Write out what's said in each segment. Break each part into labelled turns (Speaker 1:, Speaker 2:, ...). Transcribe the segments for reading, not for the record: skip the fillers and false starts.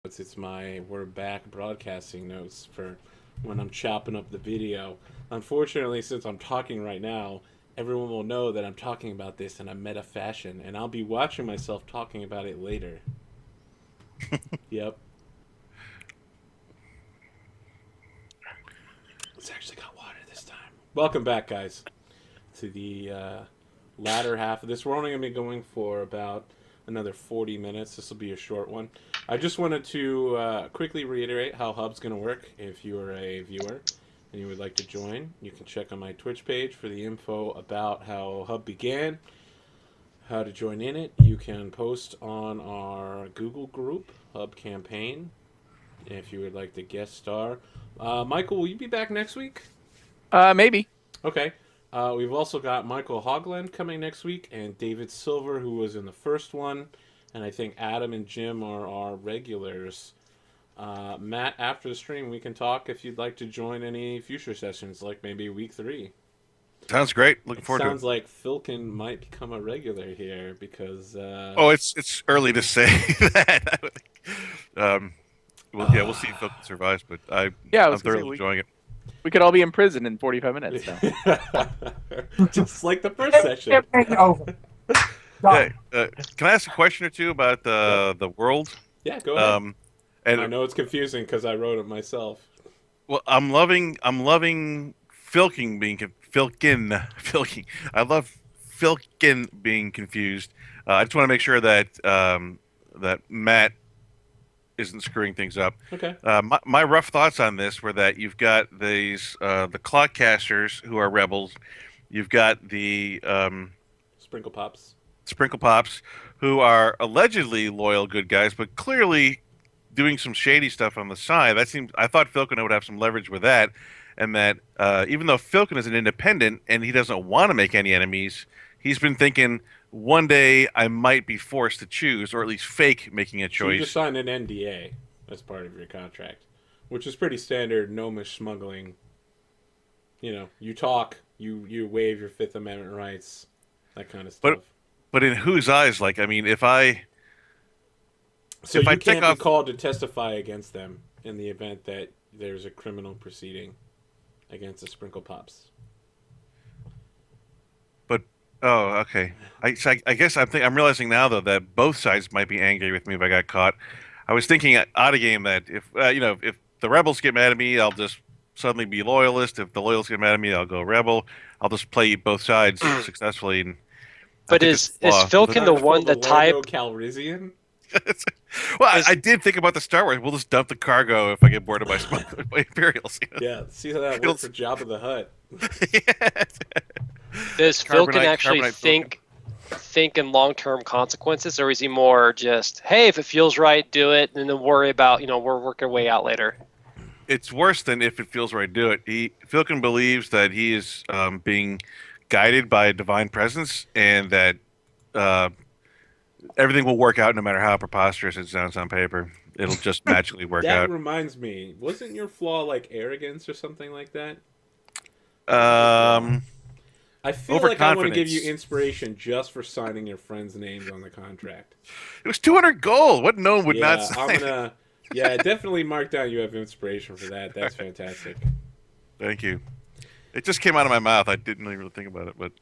Speaker 1: It's my we're back broadcasting notes for when I'm chopping up the video. Unfortunately, since I'm talking right now, everyone will know that I'm talking about this in a meta fashion, and I'll be watching myself talking about it later. Yep. It's actually got water this time. Welcome back, guys, to the latter half of this. We're only going to be going for about another 40 minutes. This will be a short one. I just wanted to quickly reiterate how Hub's going to work. If you are a viewer and you would like to join, you can check on my Twitch page for the info about how Hub began, how to join in it. You can post on our Google group, Hub Campaign, if you would like to guest star. Michael, will you be back next week?
Speaker 2: Maybe.
Speaker 1: Okay. We've also got Michael Hogland coming next week, and David Silver, who was in the first one, and I think Adam and Jim are our regulars. Matt, after the stream, we can talk if you'd like to join any future sessions, like maybe week 3.
Speaker 3: Sounds great. Looking
Speaker 1: It
Speaker 3: forward
Speaker 1: sounds
Speaker 3: to it.
Speaker 1: like Filkin might become a regular here because.
Speaker 3: Oh, it's early to say that. We'll see if Phil survives, but
Speaker 2: I
Speaker 3: I'm
Speaker 2: was gonna say,
Speaker 3: thoroughly enjoying it.
Speaker 2: we could all be in prison in 45 minutes now.
Speaker 1: Just like the first session.
Speaker 4: Over.
Speaker 3: Hey, can I ask a question or two about the world?
Speaker 1: Yeah, go ahead.
Speaker 3: And
Speaker 1: I know it's confusing because I wrote it myself.
Speaker 3: well, I'm loving Filkin. I love Filkin being confused. I just want to make sure that that Matt isn't screwing things up.
Speaker 1: Okay.
Speaker 3: My rough thoughts on this were that you've got these the clockcasters who are rebels. You've got the
Speaker 1: Sprinkle Pops.
Speaker 3: Sprinkle Pops who are allegedly loyal good guys, but clearly doing some shady stuff on the side. I thought Filkin would have some leverage with that, and that even though Filkin is an independent and he doesn't want to make any enemies, he's been thinking one day I might be forced to choose, or at least fake making a
Speaker 1: So you
Speaker 3: choice.
Speaker 1: just signed an NDA as part of your contract, which is pretty standard gnomish smuggling. You know, you talk, you waive your Fifth Amendment rights, that kind of stuff.
Speaker 3: But in whose eyes? Like, I mean, if I
Speaker 1: So
Speaker 3: if
Speaker 1: you
Speaker 3: I
Speaker 1: can't
Speaker 3: take
Speaker 1: be
Speaker 3: off,
Speaker 1: called to testify against them in the event that there's a criminal proceeding against the Sprinkle Pops.
Speaker 3: but oh, okay. I guess I'm realizing now though that both sides might be angry with me if I got caught. I was thinking out of game that if if the rebels get mad at me, I'll just suddenly be loyalist. If the loyalists get mad at me, I'll go rebel. I'll just play both sides successfully. And I
Speaker 5: But
Speaker 3: think
Speaker 5: is
Speaker 3: that's a flaw.
Speaker 5: Filkin the one that type?
Speaker 1: Calrissian?
Speaker 3: Well, I did think about the Star Wars. We'll just dump the cargo if I get bored of my Imperials.
Speaker 1: Yeah, see how that worked for Jabba the Hutt.
Speaker 3: Yeah.
Speaker 5: Does Filkin
Speaker 3: Carbonite-
Speaker 5: actually
Speaker 3: carbonite
Speaker 5: think in long-term consequences, or is he more just, hey, if it feels right, do it, and then worry about, we'll work our way out later?
Speaker 3: It's worse than if it feels right. Do it. Filkin believes that he is being guided by a divine presence, and that everything will work out no matter how preposterous it sounds on paper. It'll just magically work
Speaker 1: That
Speaker 3: out.
Speaker 1: reminds me, wasn't your flaw like arrogance or something like that? I feel like I want to give you
Speaker 3: Overconfidence.
Speaker 1: inspiration just for signing your friends' names on the contract.
Speaker 3: It was 200 gold. What gnome would
Speaker 1: Yeah,
Speaker 3: not sign?
Speaker 1: I'm gonna. Yeah, definitely mark down. You have inspiration for that. That's fantastic.
Speaker 3: Thank you. It just came out of my mouth. I didn't really think about it, but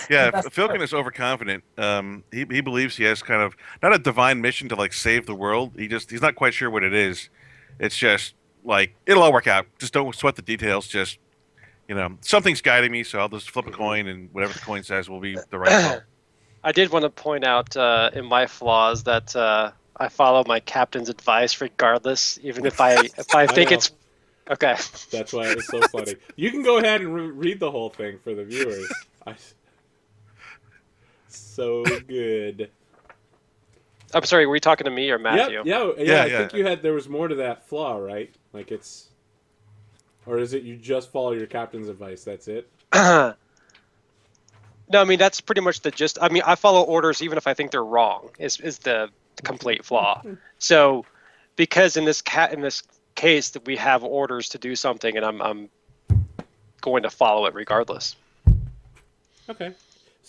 Speaker 3: yeah, Filkin is overconfident. He believes he has kind of not a divine mission to like save the world. He's not quite sure what it is. It's just like it'll all work out. Just don't sweat the details. Just something's guiding me, so I'll just flip a coin, and whatever the coin says will be the right call.
Speaker 5: I did want to point out in my flaws that I follow my captain's advice regardless, even if I think
Speaker 1: know.
Speaker 5: it's okay.
Speaker 1: That's why it was so funny. You can go ahead and read the whole thing for the viewers. So good.
Speaker 5: I'm sorry, were you talking to me or Matthew?
Speaker 1: Yeah.
Speaker 3: Yeah,
Speaker 1: I think there was more to that flaw, right? Like or is it you just follow your captain's advice? That's it.
Speaker 5: No, I mean that's pretty much the gist. I mean, I follow orders even if I think they're wrong. Is the complete flaw. So, because in this case that we have orders to do something, and I'm going to follow it regardless.
Speaker 1: Okay.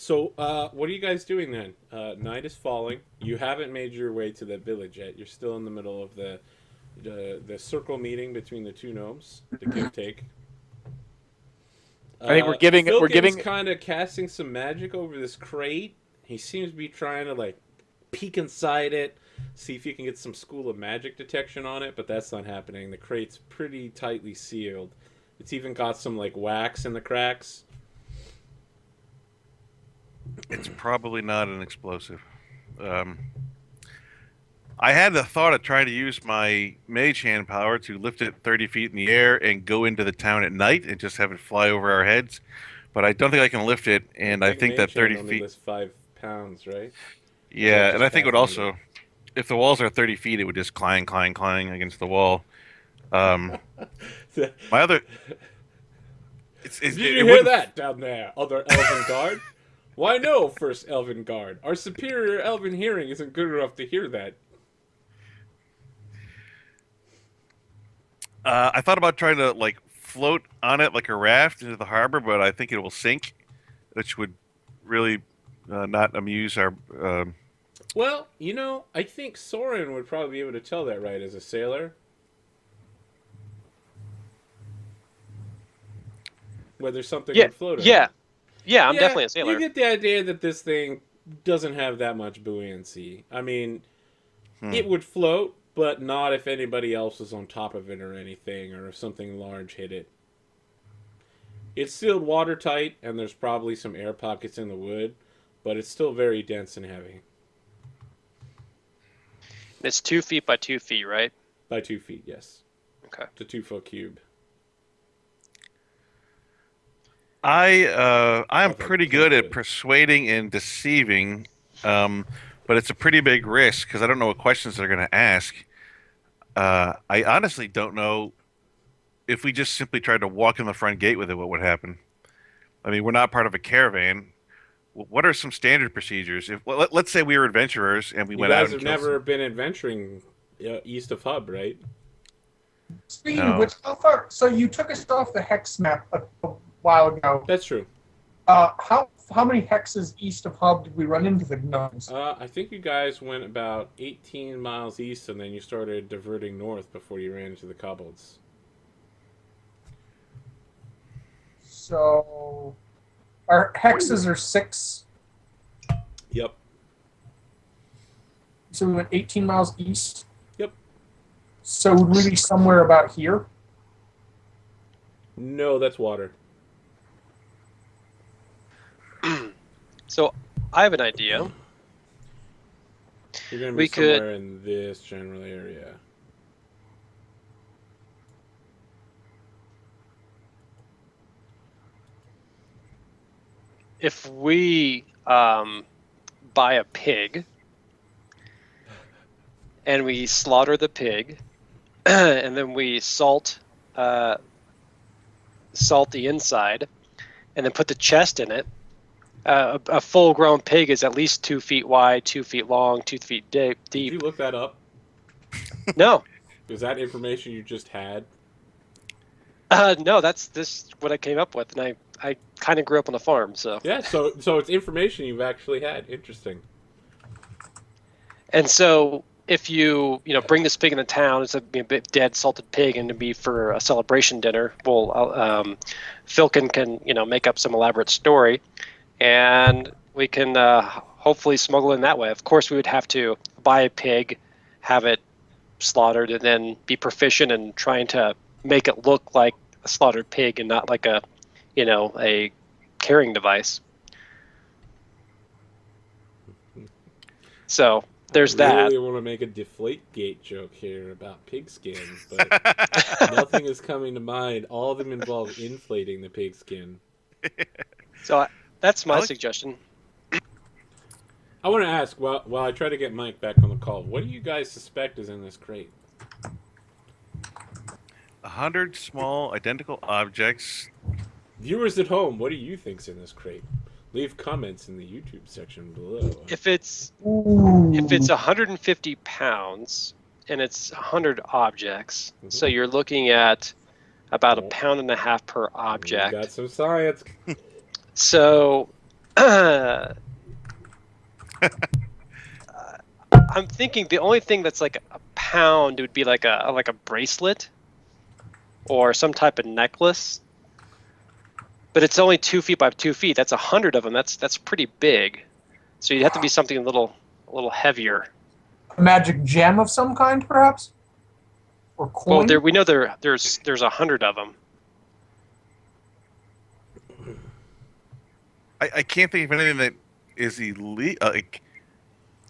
Speaker 1: So, what are you guys doing then? Night is falling. You haven't made your way to the village yet. You're still in the middle of the circle meeting between the two gnomes, the give take.
Speaker 2: I think we're giving
Speaker 1: kind of casting some magic over this crate. He seems to be trying to like peek inside it, see if you can get some school of magic detection on it, but that's not happening. The crate's pretty tightly sealed. It's even got some like wax in the cracks.
Speaker 3: It's probably not an explosive. I had the thought of trying to use my mage hand power to lift it 30 feet in the air and go into the town at night and just have it fly over our heads. But I don't think I can lift it, and I think that 30
Speaker 1: only
Speaker 3: feet.
Speaker 1: lifts 5 pounds, right?
Speaker 3: Yeah, and I think it would also, if the walls are 30 feet, it would just clang against the wall. My other.
Speaker 1: Did you hear that down there, other elven guard? Why no, first elven guard. Our superior elven hearing isn't good enough to hear that.
Speaker 3: I thought about trying to like float on it like a raft into the harbor, but I think it will sink, which would really not amuse our.
Speaker 1: Well, you know, I think Soren would probably be able to tell that, right, as a sailor. Whether something would float or not.
Speaker 5: Yeah, I'm definitely a sailor.
Speaker 1: You get the idea that this thing doesn't have that much buoyancy. I mean, it would float, but not if anybody else was on top of it or anything, or if something large hit it. It's sealed watertight, and there's probably some air pockets in the wood, but it's still very dense and heavy.
Speaker 5: It's 2 feet by 2 feet, right?
Speaker 1: By 2 feet, yes.
Speaker 5: Okay.
Speaker 1: It's a 2-foot cube.
Speaker 3: I'm pretty good at persuading and deceiving, but it's a pretty big risk because I don't know what questions they're going to ask. I honestly don't know if we just simply tried to walk in the front gate with it, what would happen. I mean, we're not part of a caravan. What are some standard procedures? If let's say we were adventurers and we went out.
Speaker 1: You guys have never been adventuring east of Hub, right?
Speaker 4: Speaking of which, how far? So you took us off the hex map a while ago.
Speaker 1: That's true.
Speaker 4: How many hexes east of Hub did we run into the gnomes?
Speaker 1: I think you guys went about 18 miles east, and then you started diverting north before you ran into the kobolds.
Speaker 4: So our hexes are 6.
Speaker 1: Yep.
Speaker 4: So we went 18 miles east.
Speaker 1: Yep.
Speaker 4: So would we be somewhere about here?
Speaker 1: No, that's water.
Speaker 5: So I have an idea.
Speaker 1: You're going to be somewhere in this general area.
Speaker 5: If we buy a pig and we slaughter the pig, and then we salt the inside, and then put the chest in it. A full-grown pig is at least 2 feet wide, 2 feet long, 2 feet deep.
Speaker 1: Did you look that up?
Speaker 5: No.
Speaker 1: Is that information you just had?
Speaker 5: No, that's what I came up with, and I kind of grew up on a farm, so.
Speaker 1: Yeah, so it's information you've actually had. Interesting.
Speaker 5: And so if you bring this pig into town, it's a dead salted pig, and to be for a celebration dinner, well, Philkin can make up some elaborate story, and we can hopefully smuggle in that way. Of course, we would have to buy a pig, have it slaughtered, and then be proficient in trying to make it look like a slaughtered pig and not like a carrying device. So there's that.
Speaker 1: I really want to make a Deflategate joke here about pigskin, but nothing is coming to mind. All of them involve inflating the pigskin.
Speaker 5: So that's my suggestion.
Speaker 1: I want to ask, while I try to get Mike back on the call, what do you guys suspect is in this crate?
Speaker 3: 100 small identical objects.
Speaker 1: Viewers at home, what do you think's in this crate? Leave comments in the YouTube section below.
Speaker 5: If it's 150 pounds and it's 100 objects, so you're looking at about 1.5 pounds per object.
Speaker 1: You got some science.
Speaker 5: So I'm thinking the only thing that's like a pound would be like a bracelet or some type of necklace. But it's only 2 feet by 2 feet. That's 100 of them. That's pretty big. So you'd have to be something a little heavier.
Speaker 4: A magic gem of some kind, perhaps, or coin.
Speaker 5: Well, we know there's 100 of them.
Speaker 3: I can't think of anything that is illegal. Like,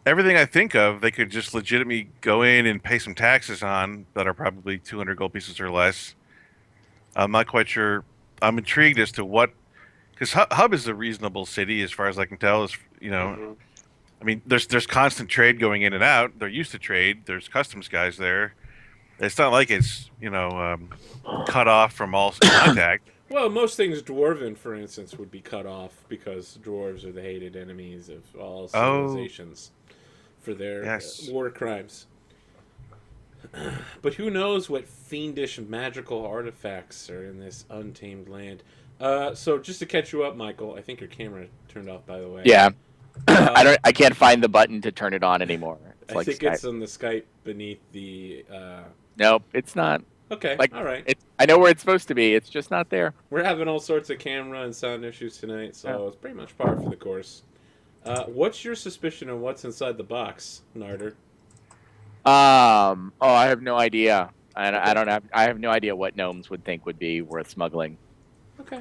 Speaker 3: everything I think of, they could just legitimately go in and pay some taxes on that are probably 200 gold pieces or less. I'm not quite sure. I'm intrigued as to what, because Hub is a reasonable city as far as I can tell. Is
Speaker 5: Mm-hmm.
Speaker 3: I mean, there's constant trade going in and out. They're used to trade. There's customs guys there. It's not like it's cut off from all contact.
Speaker 1: Well, most things dwarven, for instance, would be cut off because dwarves are the hated enemies of all civilizations for their war crimes. But who knows what fiendish magical artifacts are in this untamed land. So just to catch you up, Michael, I think your camera turned off, by the way.
Speaker 2: Yeah. I can't find the button to turn it on anymore. It's
Speaker 1: I think Skype. It's on the Skype beneath the...
Speaker 2: Nope, it's not.
Speaker 1: Okay,
Speaker 2: like,
Speaker 1: all right.
Speaker 2: I know where it's supposed to be. It's just not there.
Speaker 1: We're having all sorts of camera and sound issues tonight, so it's pretty much par for the course. What's your suspicion of what's inside the box, Narder?
Speaker 2: I have no idea. I have no idea what gnomes would think would be worth smuggling.
Speaker 1: Okay.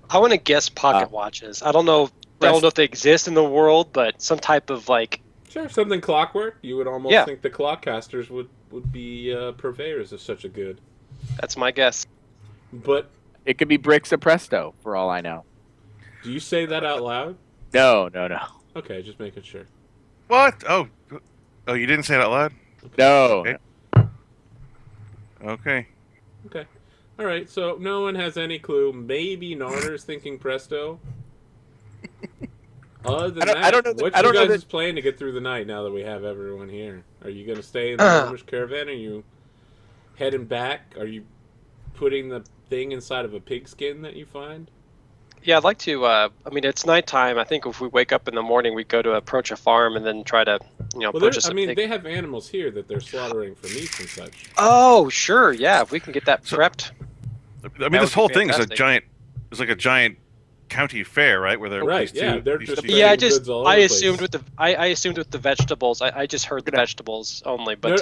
Speaker 5: I want to guess pocket watches. I don't know if they exist in the world, but some type of like.
Speaker 1: Sure, something clockwork. You would almost think the clockcasters would be purveyors of such a good.
Speaker 5: That's my guess.
Speaker 1: But
Speaker 2: it could be bricks of Presto, for all I know.
Speaker 1: Do you say that out loud?
Speaker 2: No.
Speaker 1: Okay, just making sure.
Speaker 3: What? Oh, you didn't say it out loud?
Speaker 2: No.
Speaker 3: Okay.
Speaker 1: All right, so no one has any clue. Maybe Narder's thinking Presto. Other than that, what's your guys' plan to get through the night now that we have everyone here? Are you going to stay in the Gnomish caravan? Are you heading back? Are you putting the thing inside of a pigskin that you find?
Speaker 5: Yeah, I'd like to. I mean, it's nighttime. I think if we wake up in the morning, we go to approach a farm and then try to, purchase.
Speaker 1: They have animals here that they're slaughtering for meats and such.
Speaker 5: Oh, sure, yeah. If we can get that prepped.
Speaker 3: I mean, this whole thing is like a giant county fair, right? Where they're
Speaker 5: I assumed with the vegetables. I just heard the vegetables only, but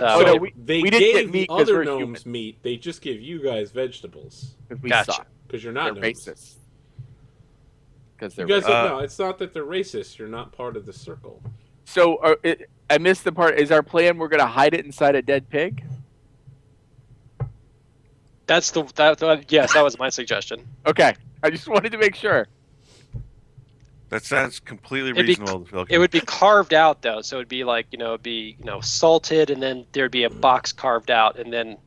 Speaker 1: they gave the other gnomes meat. They just give you guys vegetables.
Speaker 5: Gotcha.
Speaker 1: Because you're not
Speaker 2: racist.
Speaker 1: Because they're no, it's not that they're racist. You're not part of the circle.
Speaker 2: So I missed the part. Is our plan we're going to hide it inside a dead pig?
Speaker 5: Yes, that was my suggestion.
Speaker 2: Okay, I just wanted to make sure.
Speaker 3: That sounds completely reasonable.
Speaker 5: It would be carved out though, so it'd be like salted, and then there'd be a box carved out, and then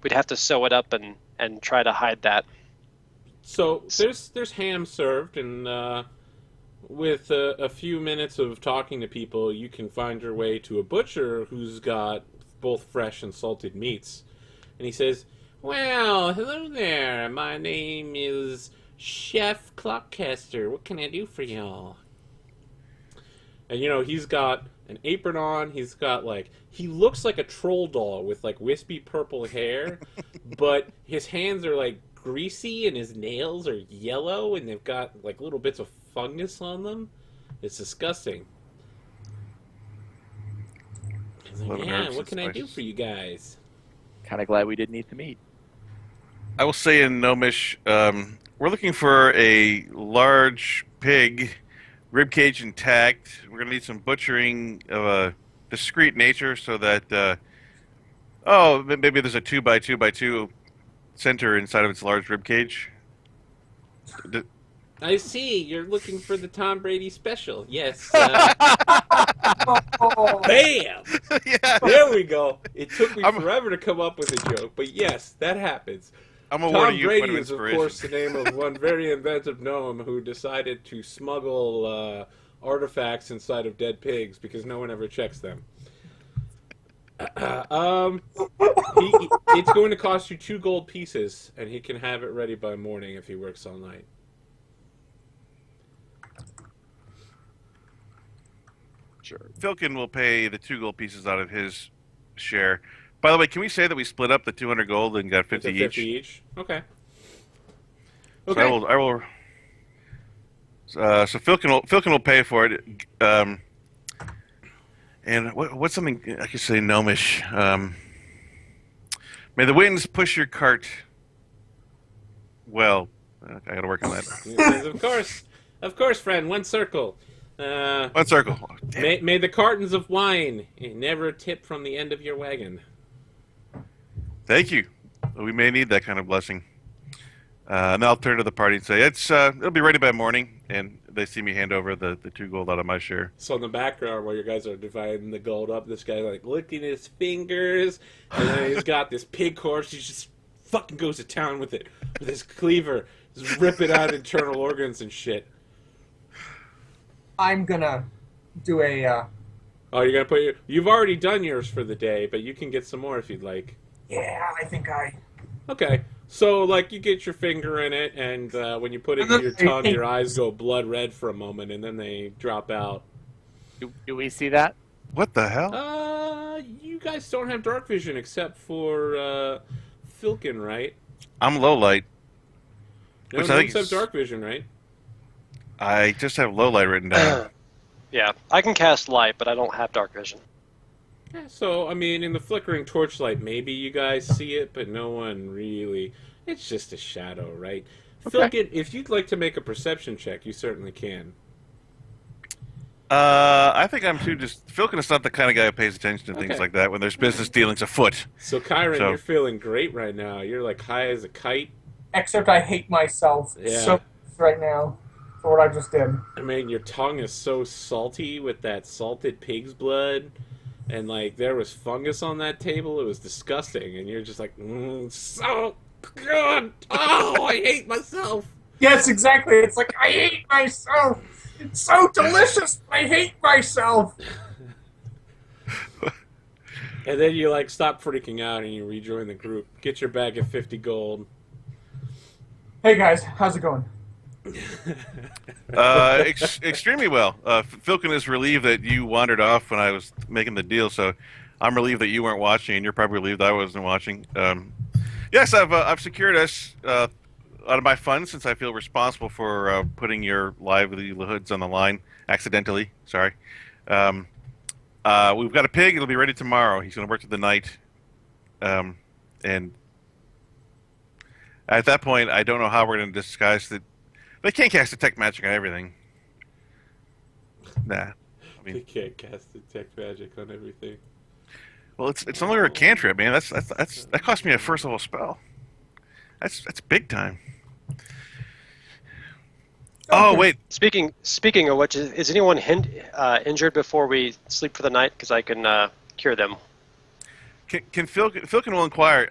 Speaker 5: we'd have to sew it up and try to hide that.
Speaker 1: So there's ham served, and with a few minutes of talking to people, you can find your way to a butcher who's got both fresh and salted meats, and he says, "Well, hello there. My name is Chef Clockcaster. What can I do for y'all?" And he's got an apron on. He's got he looks like a troll doll with wispy purple hair, but his hands are greasy and his nails are yellow and they've got little bits of fungus on them. It's disgusting. He's like, "Yeah, what can I do for you guys?"
Speaker 2: Kind of glad we didn't eat the meat.
Speaker 3: I will say in Gnomish, we're looking for a large pig, ribcage intact. We're going to need some butchering of a discreet nature so that, maybe there's a 2x2x2 center inside of its large ribcage.
Speaker 1: I see. You're looking for the Tom Brady special. Yes. Bam!
Speaker 3: Yeah.
Speaker 1: There we go. It took me forever to come up with a joke, but yes, that happens.
Speaker 3: Tom
Speaker 1: Brady is, of course, the name of one very inventive gnome who decided to smuggle artifacts inside of dead pigs because no one ever checks them. It's going to cost you 2 gold pieces, and he can have it ready by morning if he works all night.
Speaker 2: Sure.
Speaker 3: Filkin will pay the 2 gold pieces out of his share. By the way, can we say that we split up the 200 gold and got 50
Speaker 1: It's a 50
Speaker 3: each?
Speaker 1: each. Okay.
Speaker 3: So
Speaker 1: Okay.
Speaker 3: I will. So Filkin will pay for it. And what's something I could say gnomish? May the winds push your cart. Well, I got to work on that.
Speaker 1: He says, of course, friend. One circle.
Speaker 3: One circle.
Speaker 1: May the cartons of wine never tip from the end of your wagon.
Speaker 3: Thank you. We may need that kind of blessing. And I'll turn to the party and say, it'll be ready by morning. And they see me hand over the 2 gold out of my share.
Speaker 1: So in the background, while you guys are dividing the gold up, this guy's like licking his fingers, and then he's got this pig horse. He just fucking goes to town with it, with his cleaver, just ripping out internal organs and shit.
Speaker 4: I'm gonna do a.
Speaker 1: Oh, you're gonna you've already done yours for the day, but you can get some more if you'd like.
Speaker 4: Yeah, I think I.
Speaker 1: Okay. So, like, you get your finger in it, and when you put it in your tongue, your eyes go blood red for a moment, and then they drop out.
Speaker 2: Do we see that?
Speaker 3: What the hell?
Speaker 1: You guys don't have dark vision except for Filkin, right?
Speaker 3: I'm low light.
Speaker 1: No,
Speaker 3: Which
Speaker 1: no
Speaker 3: I
Speaker 1: one's
Speaker 3: think
Speaker 1: have dark vision, right?
Speaker 3: I just have low light written down.
Speaker 5: Yeah, I can cast light, but I don't have dark vision.
Speaker 1: Yeah, so, I mean, in the flickering torchlight, maybe you guys see it, but no one really. It's just a shadow, right?
Speaker 2: Okay.
Speaker 1: Filkin, if you'd like to make a perception check, you certainly can.
Speaker 3: I think I'm too just. Filkin is not the kind of guy who pays attention to things
Speaker 1: Okay.
Speaker 3: like that when there's business dealings afoot.
Speaker 1: So, Kyron,
Speaker 3: So-
Speaker 1: you're feeling great right now. You're, like, high as a kite.
Speaker 4: Except I hate myself
Speaker 1: Yeah.
Speaker 4: so much right now for what I just did.
Speaker 1: I mean, your tongue is so salty with that salted pig's blood. And, like, there was fungus on that table. It was disgusting. And you're just like, so good. Oh, I hate myself.
Speaker 4: Yes, exactly. It's like I hate myself. It's so delicious. I hate myself.
Speaker 1: And then you, like, stop freaking out and you rejoin the group. Get your bag of 50 gold.
Speaker 4: Hey guys, how's it going?
Speaker 3: Extremely well. Filkin is relieved that you wandered off when I was making the deal, so I'm relieved that you weren't watching, and you're probably relieved I wasn't watching. Yes, I've secured us out of my funds since I feel responsible for putting your livelihoods on the line accidentally. Sorry. We've got a pig. It'll be ready tomorrow. He's going to work through the night, and at that point, I don't know how we're going to disguise that. They can't cast detect magic on everything. Nah. I
Speaker 1: You
Speaker 3: mean,
Speaker 1: can't cast detect magic on everything.
Speaker 3: well, it's no longer a cantrip, man. That cost me a first level spell. That's big time. Oh wait,
Speaker 5: Speaking of which, is anyone injured before we sleep for the night? Because I can cure them.
Speaker 3: can Filkin will inquire.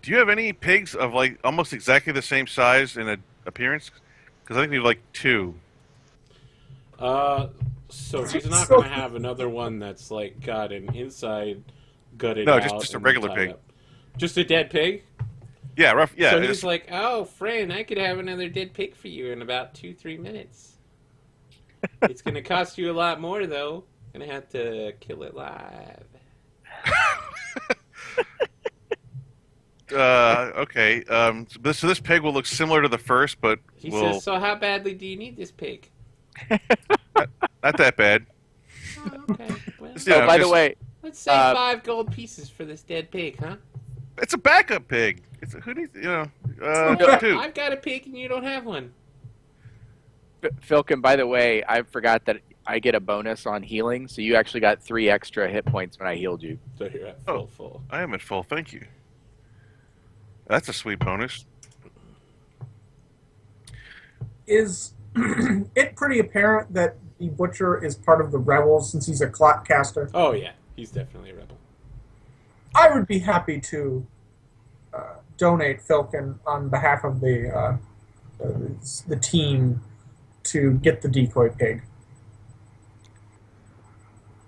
Speaker 3: Do you have any pigs of like almost exactly the same size and appearance? Because I think we have like 2.
Speaker 1: So he's not going to have another one that's like got an inside gutted
Speaker 3: No,
Speaker 1: out.
Speaker 3: just a
Speaker 1: and
Speaker 3: regular
Speaker 1: tied
Speaker 3: pig.
Speaker 1: up. Just a dead pig?
Speaker 3: Yeah, rough. Yeah.
Speaker 1: So
Speaker 3: it's-
Speaker 1: he's like, oh, friend, I could have another dead pig for you in about 2-3 minutes. It's going to cost you a lot more, though. Going to have to kill it live.
Speaker 3: Okay. So this pig will look similar to the first, but
Speaker 1: He
Speaker 3: will
Speaker 1: says, so how badly do you need this pig?
Speaker 3: not that bad.
Speaker 1: Oh, okay. Well,
Speaker 3: Yeah,
Speaker 2: Oh, by the
Speaker 3: just-
Speaker 2: way,
Speaker 1: let's say 5 gold pieces for this dead pig, huh?
Speaker 3: It's a backup pig. Who needs 2.
Speaker 1: I've got a pig and you don't have one.
Speaker 2: Filkin, by the way, I forgot that I get a bonus on healing, so you actually got 3 extra hit points when I healed you.
Speaker 1: So you're at
Speaker 3: Oh.
Speaker 1: full.
Speaker 3: I am at full. Thank you. That's a sweet bonus.
Speaker 4: Is it pretty apparent that the butcher is part of the rebels since he's a clock caster?
Speaker 1: Oh, yeah. He's definitely a rebel.
Speaker 4: I would be happy to donate Filkin on behalf of the team to get the decoy pig.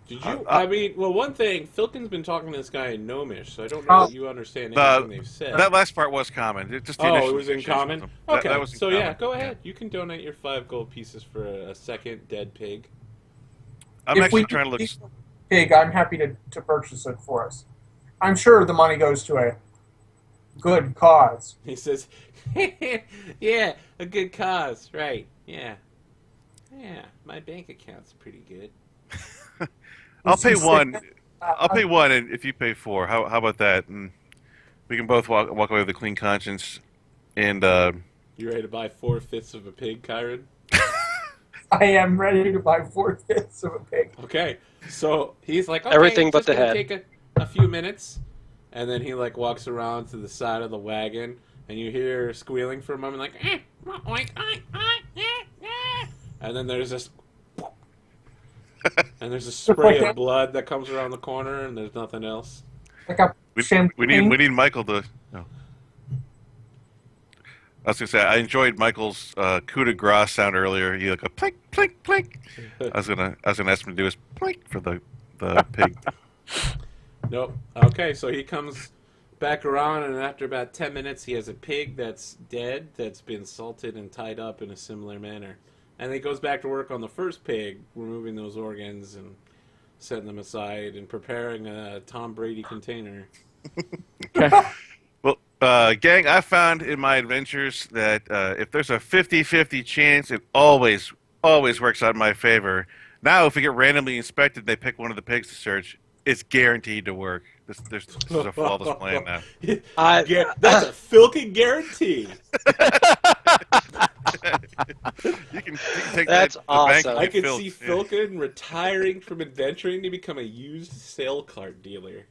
Speaker 1: Did you? I mean, well, one thing, Filkin's been talking to this guy in Gnomish, so I don't know that you understand anything they've said.
Speaker 3: That last part was common. Just the
Speaker 1: Oh,
Speaker 3: initial
Speaker 1: it was in
Speaker 3: negotiation
Speaker 1: common?
Speaker 3: with them.
Speaker 1: Okay,
Speaker 3: That was in
Speaker 1: so
Speaker 3: common.
Speaker 1: yeah, go ahead. You can donate your 5 gold pieces for a second dead pig.
Speaker 3: I'm
Speaker 4: if
Speaker 3: actually
Speaker 4: we
Speaker 3: trying to look.
Speaker 4: keep the pig, I'm happy to purchase it for us. I'm sure the money goes to a good cause.
Speaker 1: He says, yeah, a good cause, right? Yeah. Yeah, my bank account's pretty good.
Speaker 3: I'll pay
Speaker 4: You say
Speaker 3: one.
Speaker 4: that,
Speaker 3: I'll pay one, and if you pay four, how about that? And we can both walk away with a clean conscience. And
Speaker 1: You ready to buy 4/5 of a pig, Kyron?
Speaker 4: I am ready to buy 4/5 of a pig.
Speaker 1: Okay, so he's like, okay,
Speaker 5: Everything
Speaker 1: it's
Speaker 5: but
Speaker 1: just
Speaker 5: the
Speaker 1: gonna
Speaker 5: head.
Speaker 1: take a few minutes, and then he like walks around to the side of the wagon, and you hear squealing for a moment, like, oink, oink, oink, and then there's this, and there's a spray of blood that comes around the corner, and there's nothing else.
Speaker 4: Like a
Speaker 3: we
Speaker 4: champagne.
Speaker 3: need Michael to. No. I was gonna say I enjoyed Michael's coup de grace sound earlier. He like a plink plink plink. I was gonna ask him to do his plink for the pig.
Speaker 1: Nope. Okay, so he comes back around, and after about 10 minutes, he has a pig that's dead, that's been salted and tied up in a similar manner. And he goes back to work on the first pig, removing those organs and setting them aside and preparing a Tom Brady container.
Speaker 3: Well, gang, I found in my adventures that if there's a 50-50 chance, it always works out in my favor. Now, if we get randomly inspected, they pick one of the pigs to search. It's guaranteed to work. This is a flawless plan now.
Speaker 1: That's a Filkin guarantee.
Speaker 3: You can take
Speaker 5: That's
Speaker 3: that to the bank
Speaker 5: awesome.
Speaker 3: and
Speaker 1: I
Speaker 3: get
Speaker 1: can
Speaker 3: filled.
Speaker 1: see
Speaker 3: Yeah.
Speaker 1: Filkin retiring from adventuring to become a used sale card dealer.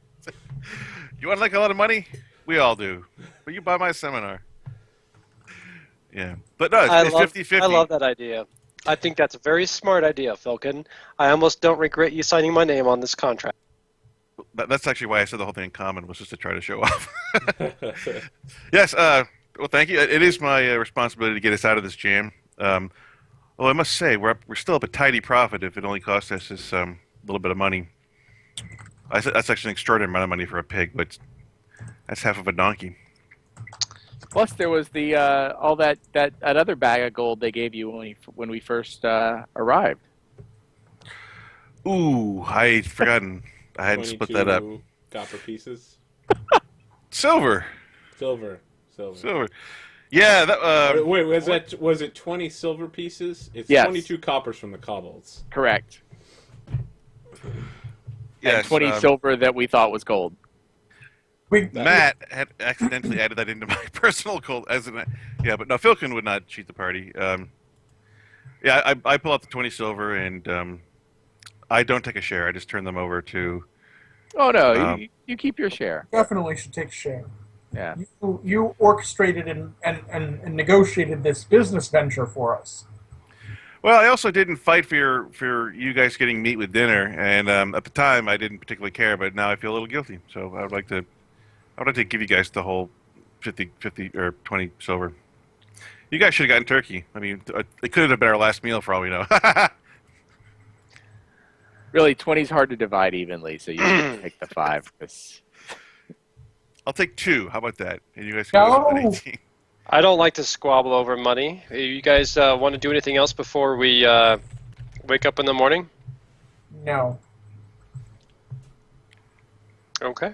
Speaker 3: You want to make a lot of money? We all do. But you buy my seminar. Yeah. But no, it's 50-50.
Speaker 5: I love that idea. I think that's a very smart idea, Filkin. I almost don't regret you signing my name on this contract.
Speaker 3: That's actually why I said the whole thing in common, was just to try to show off. Yes, well, thank you. It is my responsibility to get us out of this jam. Well, I must say, we're still up a tidy profit if it only costs us this little bit of money. That's actually an extraordinary amount of money for a pig, but that's half of a donkey.
Speaker 2: Plus, there was the all that other bag of gold they gave you when we first arrived.
Speaker 3: Ooh, I'd forgotten. I hadn't split that up.
Speaker 1: 22 copper pieces.
Speaker 3: Silver.
Speaker 1: Silver.
Speaker 3: Yeah. That,
Speaker 1: Wait, was it 20 silver pieces? It's
Speaker 2: Yes.
Speaker 1: 22 coppers from the kobolds.
Speaker 2: Correct.
Speaker 3: yes,
Speaker 2: And 20 silver that we thought was gold.
Speaker 3: Matt had accidentally added that into my personal gold as an. Yeah, but no, Filkin would not cheat the party. Yeah, I pull out the 20 silver and I don't take a share. I just turn them over to.
Speaker 2: Oh no, you keep your share.
Speaker 4: Definitely should take a share.
Speaker 2: Yeah.
Speaker 4: You orchestrated and negotiated this business venture for us.
Speaker 3: Well, I also didn't fight for you guys getting meat with dinner, and at the time I didn't particularly care, but now I feel a little guilty. So I would like to give you guys the whole 50 or 20 silver. You guys should have gotten turkey. I mean, it could have been our last meal for all we know.
Speaker 2: Really, 20's hard to divide evenly, so you should take the 5. 'Cause
Speaker 3: I'll take 2. How about that? And you guys can go with 18.
Speaker 5: I don't like to squabble over money. You guys want to do anything else before we wake up in the morning?
Speaker 4: No.
Speaker 5: Okay.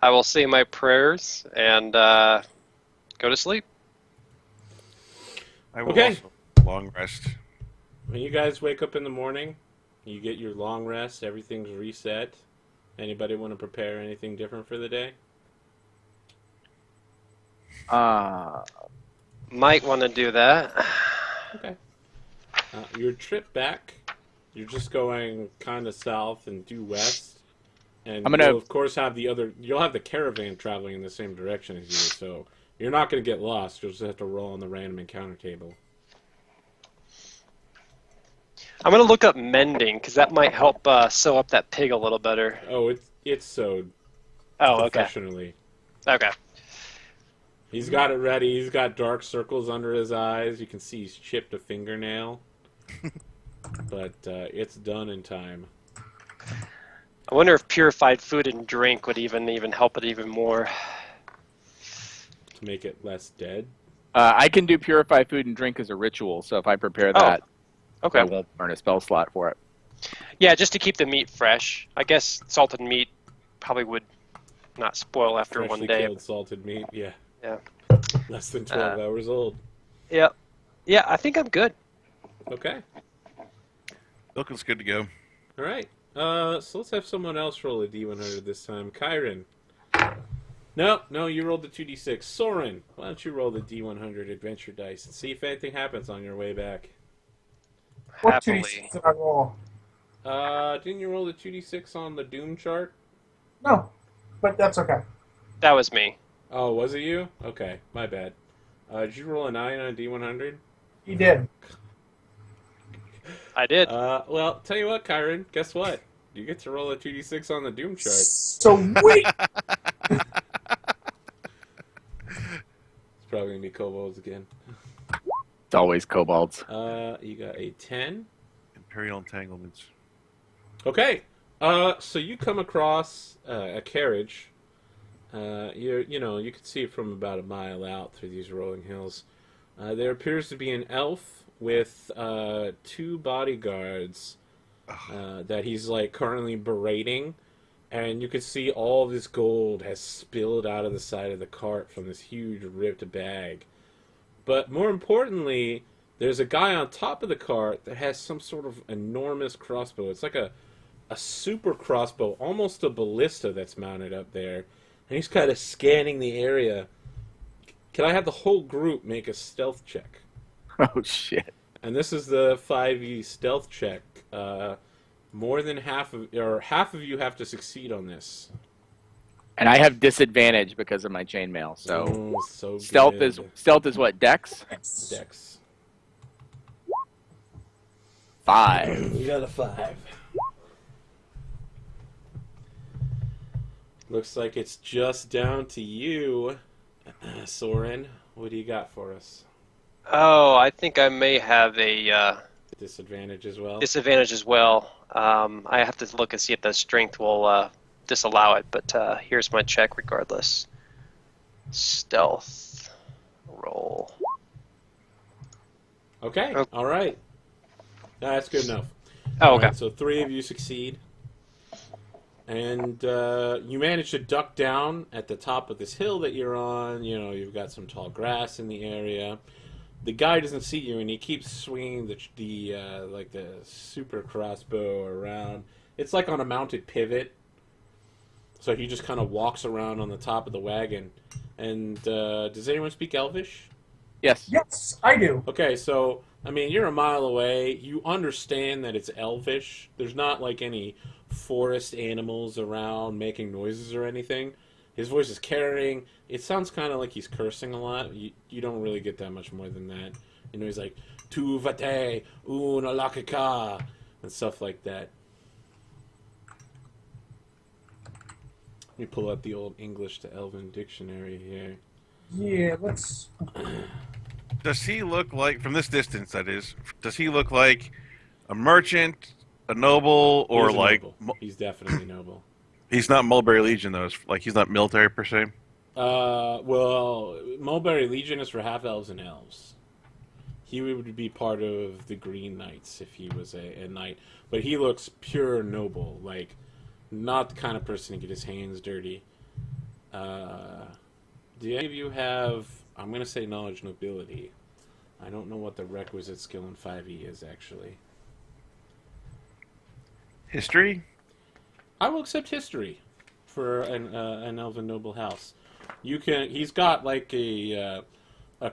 Speaker 5: I will say my prayers and go to sleep.
Speaker 3: I will
Speaker 1: Okay.
Speaker 3: also long rest.
Speaker 1: When you guys wake up in the morning, you get your long rest, everything's reset. Anybody want to prepare anything different for the day?
Speaker 5: Might want to do that.
Speaker 1: Okay. Your trip back, you're just going kind of south and due west, and you'll of course have you'll have the caravan traveling in the same direction as you, so you're not going to get lost. You'll just have to roll on the random encounter table.
Speaker 5: I'm going to look up mending, because that might help sew up that pig a little better.
Speaker 1: Oh, it's sewed
Speaker 5: Oh, okay.
Speaker 1: professionally.
Speaker 5: Okay.
Speaker 1: He's got it ready. He's got dark circles under his eyes. You can see he's chipped a fingernail. But it's done in time.
Speaker 5: I wonder if purified food and drink would even help it even more.
Speaker 1: To make it less dead.
Speaker 2: I can do purify food and drink as a ritual, so if I prepare that,
Speaker 5: Okay.
Speaker 2: I won't burn a spell slot for it.
Speaker 5: Yeah, just to keep the meat fresh. I guess salted meat probably would not spoil after
Speaker 1: Freshly
Speaker 5: one day.
Speaker 1: killed salted meat. Yeah.
Speaker 5: Yeah.
Speaker 1: Less than 12 hours old.
Speaker 5: Yeah. Yeah, I think I'm good.
Speaker 1: Okay.
Speaker 3: Milk's good to go.
Speaker 1: All right. So let's have someone else roll a D100 this time. Kyron. No, you rolled the 2d6. Soren, why don't you roll the D100 adventure dice and see if anything happens on your way back?
Speaker 4: What
Speaker 5: Happily.
Speaker 4: 2d6 did I roll?
Speaker 1: Didn't you roll the 2d6 on the Doom chart?
Speaker 4: No, but that's okay.
Speaker 5: That was me.
Speaker 1: Oh, was it you? Okay, my bad. Did you roll a 9 on a D100?
Speaker 4: You did.
Speaker 5: I did.
Speaker 1: Well, tell you what, Kyron, guess what? You get to roll a 2d6 on the Doom chart.
Speaker 4: So wait.
Speaker 1: It's probably going to be kobolds again.
Speaker 2: It's always kobolds.
Speaker 1: You got a 10.
Speaker 3: Imperial entanglements.
Speaker 1: Okay, so you come across a carriage. You can see it from about a mile out through these rolling hills. There appears to be an elf with 2 bodyguards that he's like currently berating, and you can see all this gold has spilled out of the side of the cart from this huge ripped bag. But more importantly, there's a guy on top of the cart that has some sort of enormous crossbow. It's like a super crossbow, almost a ballista that's mounted up there. And he's kind of scanning the area. Can I have the whole group make a stealth check?
Speaker 2: Oh, shit.
Speaker 1: And this is the 5e stealth check. More than half of you have to succeed on this.
Speaker 2: And I have disadvantage because of my chainmail. So
Speaker 1: Oh, so
Speaker 2: stealth
Speaker 1: good.
Speaker 2: is what, Dex?
Speaker 1: Dex.
Speaker 2: 5.
Speaker 1: You got a 5. Looks like it's just down to you, Soren. What do you got for us?
Speaker 5: Oh, I think I may have a
Speaker 1: Disadvantage as well?
Speaker 5: disadvantage as well. I have to look and see if the strength will disallow it, but here's my check regardless. Stealth roll.
Speaker 1: Okay,
Speaker 5: Oh.
Speaker 1: all right. That's good enough.
Speaker 5: Oh,
Speaker 1: All
Speaker 5: okay.
Speaker 1: right, so 3 of you succeed. And you manage to duck down at the top of this hill that you're on. You know, you've got some tall grass in the area. The guy doesn't see you, and he keeps swinging the super crossbow around. It's like on a mounted pivot. So he just kind of walks around on the top of the wagon. And does anyone speak Elvish?
Speaker 2: Yes.
Speaker 4: Yes, I do.
Speaker 1: Okay, so, I mean, you're a mile away. You understand that it's Elvish. There's not, like, any forest animals around making noises or anything. His voice is carrying. It sounds kind of like he's cursing a lot. You don't really get that much more than that. You know, he's like, tu vate, una lakika, and stuff like that. Let me pull up the old English to Elven dictionary here.
Speaker 4: Yeah, let's.
Speaker 3: Does he look like, from this distance that is, does he look like a merchant, a noble, or
Speaker 1: He's a
Speaker 3: like...
Speaker 1: noble. He's definitely noble.
Speaker 3: He's not Mulberry Legion, though. It's like he's not military, per se.
Speaker 1: Well, Mulberry Legion is for half-elves and elves. He would be part of the Green Knights if he was a knight. But he looks pure noble, like, not the kind of person to get his hands dirty. Do any of you have, I'm going to say knowledge nobility. I don't know what the requisite skill in 5e is, actually.
Speaker 3: History?
Speaker 1: I will accept history for an elven noble house. You can. He's got like a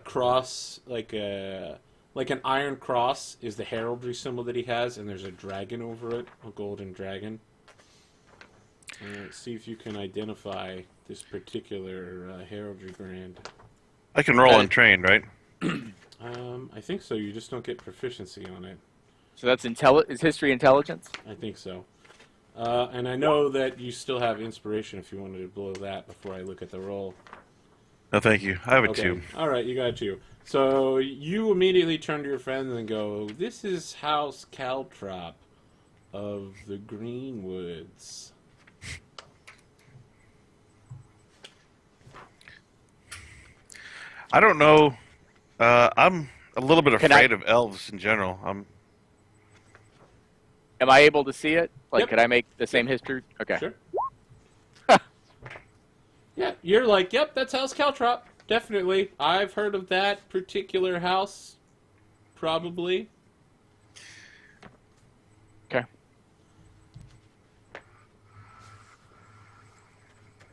Speaker 1: cross, like an iron cross is the heraldry symbol that he has, and there's a dragon over it, a golden dragon. Let's see if you can identify this particular heraldry brand.
Speaker 3: I can roll untrained, right?
Speaker 1: I think so. You just don't get proficiency on it.
Speaker 2: So that's is history intelligence?
Speaker 1: I think so. And I know that you still have inspiration if you wanted to blow that before I look at the roll.
Speaker 3: No, thank you. I have a
Speaker 1: Okay.
Speaker 3: 2.
Speaker 1: All right, you got a 2. So you immediately turn to your friends and go, "This is House Caltrop of the Greenwoods."
Speaker 3: I don't know. I'm a little bit
Speaker 2: Can
Speaker 3: afraid of elves in general.
Speaker 2: Am I able to see it? Like,
Speaker 1: Yep.
Speaker 2: could I make the same history? Okay.
Speaker 1: Sure. Yeah, you're like, yep, that's House Caltrop. Definitely. I've heard of that particular house. Probably.
Speaker 2: Okay.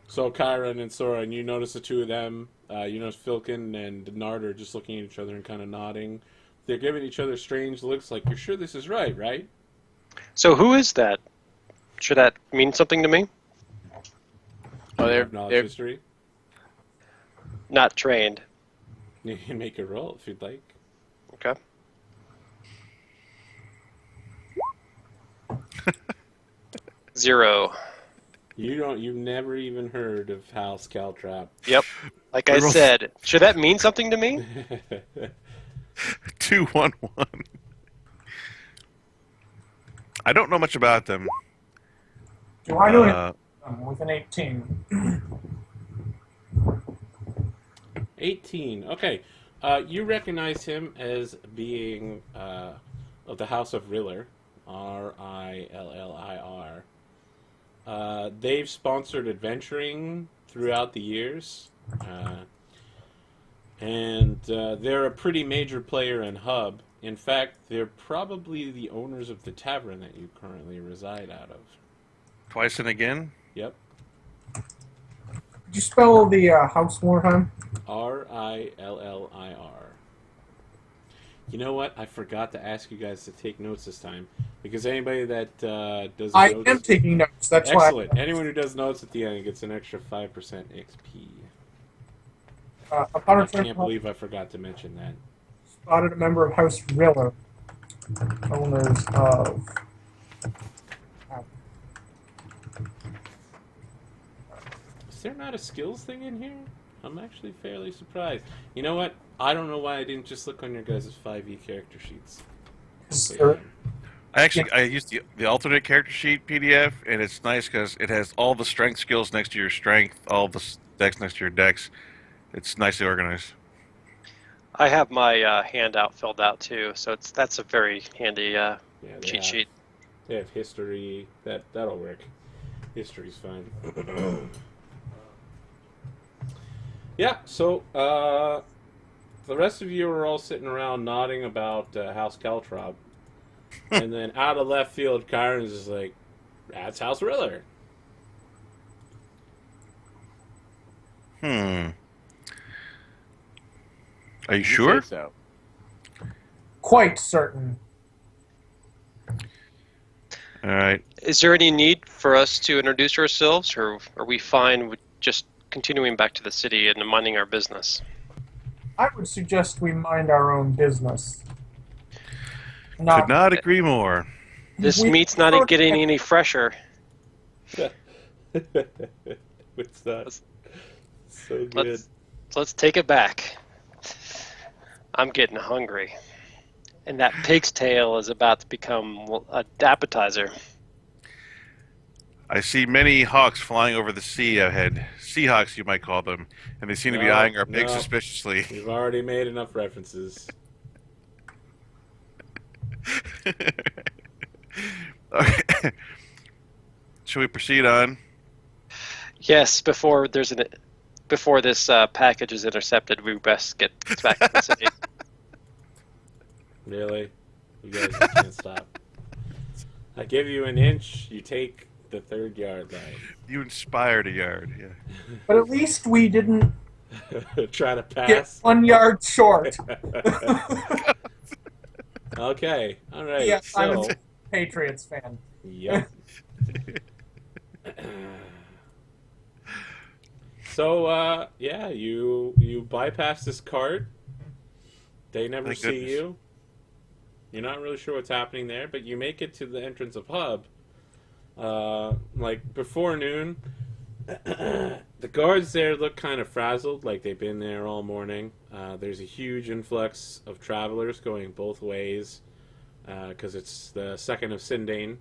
Speaker 1: So Kyron and Soren, you notice the two of them. You notice Filkin and Nard are just looking at each other and kind of nodding. They're giving each other strange looks like, you're sure this is right, right?
Speaker 5: So who is that? Should that mean something to me?
Speaker 2: Oh,
Speaker 1: You have knowledge history.
Speaker 5: Not trained.
Speaker 1: You can make a roll if you'd like.
Speaker 5: Okay. Zero.
Speaker 1: You've never even heard of House Caltrop.
Speaker 5: Yep. Like I said, should that mean something to me?
Speaker 3: 2-1-1. I don't know much about them.
Speaker 4: Do I know it? With an 18.
Speaker 1: 18. Okay. You recognize him as being of the House of Riller. Rillir. They've sponsored adventuring throughout the years. And they're a pretty major player in Hub. In fact, they're probably the owners of the tavern that you currently reside out of.
Speaker 3: Twice and again?
Speaker 1: Yep.
Speaker 4: Did you spell the house one more time?
Speaker 1: Rillir. You know what? I forgot to ask you guys to take notes this time. Because anybody that does
Speaker 4: I
Speaker 1: notes...
Speaker 4: am taking notes. That's
Speaker 1: Excellent.
Speaker 4: why.
Speaker 1: Anyone who does notes at the end gets an extra 5% XP.
Speaker 4: Upon
Speaker 1: I
Speaker 4: return
Speaker 1: can't
Speaker 4: home,
Speaker 1: believe I forgot to mention that.
Speaker 4: spotted a member of House Riller, owners of.
Speaker 1: Is there not a skills thing in here? I'm actually fairly surprised. You know what? I don't know why I didn't just look on your guys' 5e character sheets. But,
Speaker 3: I used the alternate character sheet PDF, and it's nice because it has all the strength skills next to your strength, all the dex next to your dex. It's nicely organized.
Speaker 5: I have my handout filled out too, so that's a very handy
Speaker 1: yeah,
Speaker 5: cheat sheet.
Speaker 1: They have history. That'll work. History's fine. Yeah, so the rest of you are all sitting around nodding about House Caltrop. And then out of left field, Kyron's is like, that's House Riller.
Speaker 3: Are you
Speaker 2: You
Speaker 3: sure?
Speaker 2: say so.
Speaker 4: Quite certain.
Speaker 3: All right.
Speaker 5: Is there any need for us to introduce ourselves, or are we fine with just continuing back to the city and minding our business?
Speaker 4: I would suggest we mind our own business.
Speaker 3: Could not agree more.
Speaker 5: This
Speaker 4: We-
Speaker 5: meat's not getting any fresher.
Speaker 1: What's that? So good.
Speaker 5: Let's take it back. I'm getting hungry. And that pig's tail is about to become an appetizer.
Speaker 3: I see many hawks flying over the sea ahead. Seahawks, you might call them. And they seem to be
Speaker 1: No,
Speaker 3: eyeing our pig
Speaker 1: no.
Speaker 3: suspiciously.
Speaker 1: We've already made enough references.
Speaker 3: Okay. Shall we proceed on?
Speaker 5: Yes, before this package is intercepted, we best get back to the city.
Speaker 1: Really? You guys just can't stop. I give you an inch, you take the 3rd yard line.
Speaker 3: You inspired a yard, yeah.
Speaker 4: But at least we didn't
Speaker 1: Try to
Speaker 4: get
Speaker 1: pass?
Speaker 4: 1 yard short.
Speaker 1: Okay, alright,
Speaker 4: Yes, I'm
Speaker 1: so...
Speaker 4: a Patriots fan.
Speaker 1: Yep. So, yeah, you bypass this cart. They never
Speaker 3: Thank
Speaker 1: see
Speaker 3: goodness.
Speaker 1: you. You're not really sure what's happening there, but you make it to the entrance of Hub. Like, before noon, the guards there look kind of frazzled, like they've been there all morning. There's a huge influx of travelers going both ways, because it's the 2nd of Sindane.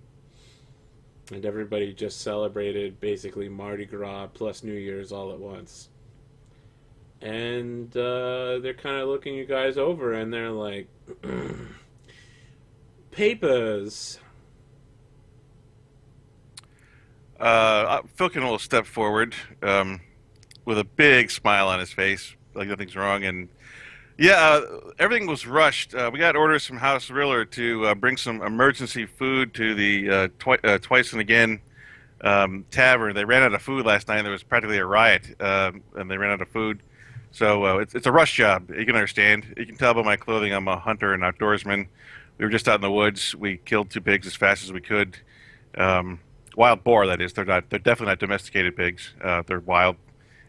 Speaker 1: And everybody just celebrated basically Mardi Gras plus New Year's all at once. And they're kind of looking you guys over, and they're like, papers.
Speaker 3: Philkin will step forward with a big smile on his face, like nothing's wrong. And yeah, everything was rushed. We got orders from House Riller to bring some emergency food to the Twice and Again tavern. They ran out of food last night. There was practically a riot, and they ran out of food. So it's a rush job. You can understand. You can tell by my clothing I'm a hunter and outdoorsman. We were just out in the woods. We killed 2 pigs as fast as we could. Wild boar, that is. They're definitely not domesticated pigs. They're wild,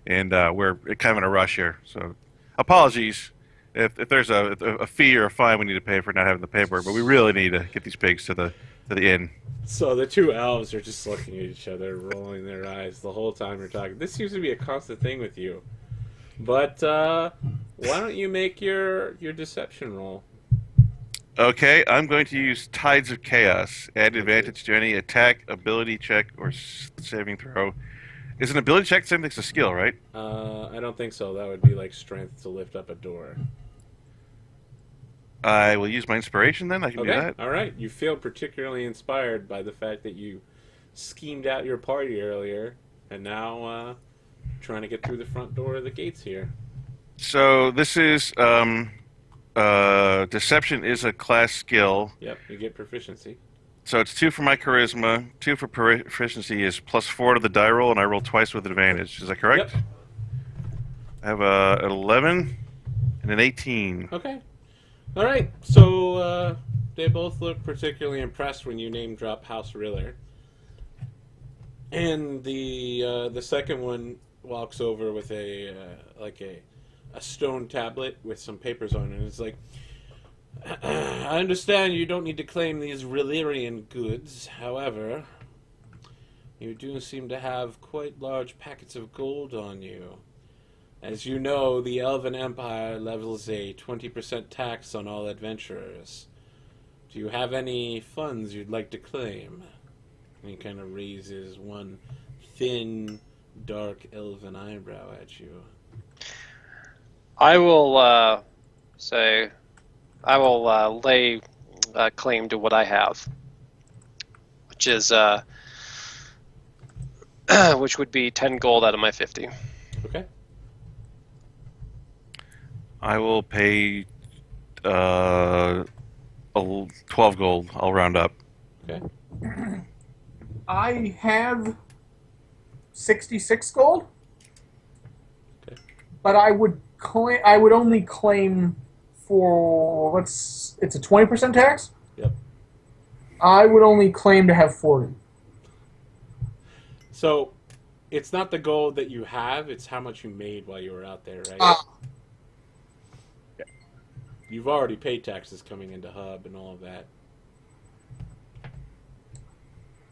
Speaker 3: and we're kind of in a rush here. So apologies if there's a fee or a fine we need to pay for not having the paperwork, but we really need to get these pigs to the inn.
Speaker 1: So the 2 elves are just looking at each other, rolling their eyes the whole time you're talking. This seems to be a constant thing with you. But why don't you make your deception roll?
Speaker 3: Okay, I'm going to use Tides of Chaos. Add advantage to any attack, ability check, or saving throw. Is an ability check the same thing as a skill, right?
Speaker 1: I don't think so. That would be like strength to lift up a door.
Speaker 3: I will use my inspiration then. I can do that.
Speaker 1: All right. You feel particularly inspired by the fact that you schemed out your party earlier, and now trying to get through the front door of the gates here.
Speaker 3: So this is deception is a class skill.
Speaker 1: Yep, you get proficiency.
Speaker 3: So it's 2 for my charisma, 2 for proficiency is +4 to the die roll, and I roll twice with advantage. Is that correct?
Speaker 1: Yep.
Speaker 3: I have an 11 and an 18.
Speaker 1: Okay. All right. So they both look particularly impressed when you name drop House Riller. And the second one walks over with a stone tablet with some papers on it, and it's like, I understand you don't need to claim these Rillerian goods. However, you do seem to have quite large packets of gold on you. As you know, the Elven Empire levels a 20% tax on all adventurers. Do you have any funds you'd like to claim? And he kind of raises one thin, dark elven eyebrow at you.
Speaker 5: I will say, I will lay claim to what I have, which is which would be 10 gold out of my 50.
Speaker 1: Okay.
Speaker 3: I will pay 12 gold. I'll round up.
Speaker 1: Okay.
Speaker 4: I have 66 gold.
Speaker 1: Okay.
Speaker 4: But I would only claim for it's a 20% tax?
Speaker 1: Yep.
Speaker 4: I would only claim to have 40.
Speaker 1: So, it's not the gold that you have, it's how much you made while you were out there, right? You've already paid taxes coming into Hub and all of that.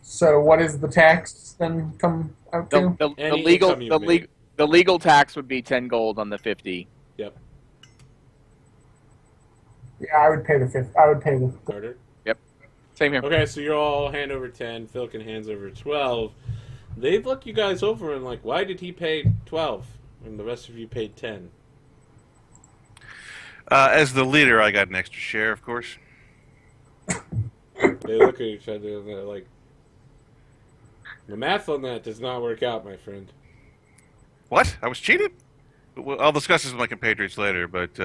Speaker 4: So what is the tax then come out to?
Speaker 2: The legal tax would be 10 gold on the 50.
Speaker 1: Yep.
Speaker 4: Yeah, I would pay the 50. I would pay the.
Speaker 1: Carter?
Speaker 2: Yep. Same here.
Speaker 1: Okay, so you're all hand over 10, Philkin hands over 12. They look you guys over and like, why did he pay 12 and the rest of you paid 10?
Speaker 3: As the leader, I got an extra share, of course.
Speaker 1: They look at each other and they're like, the math on that does not work out, my friend.
Speaker 3: What? I was cheated? Well, I'll discuss this with my compatriots later, but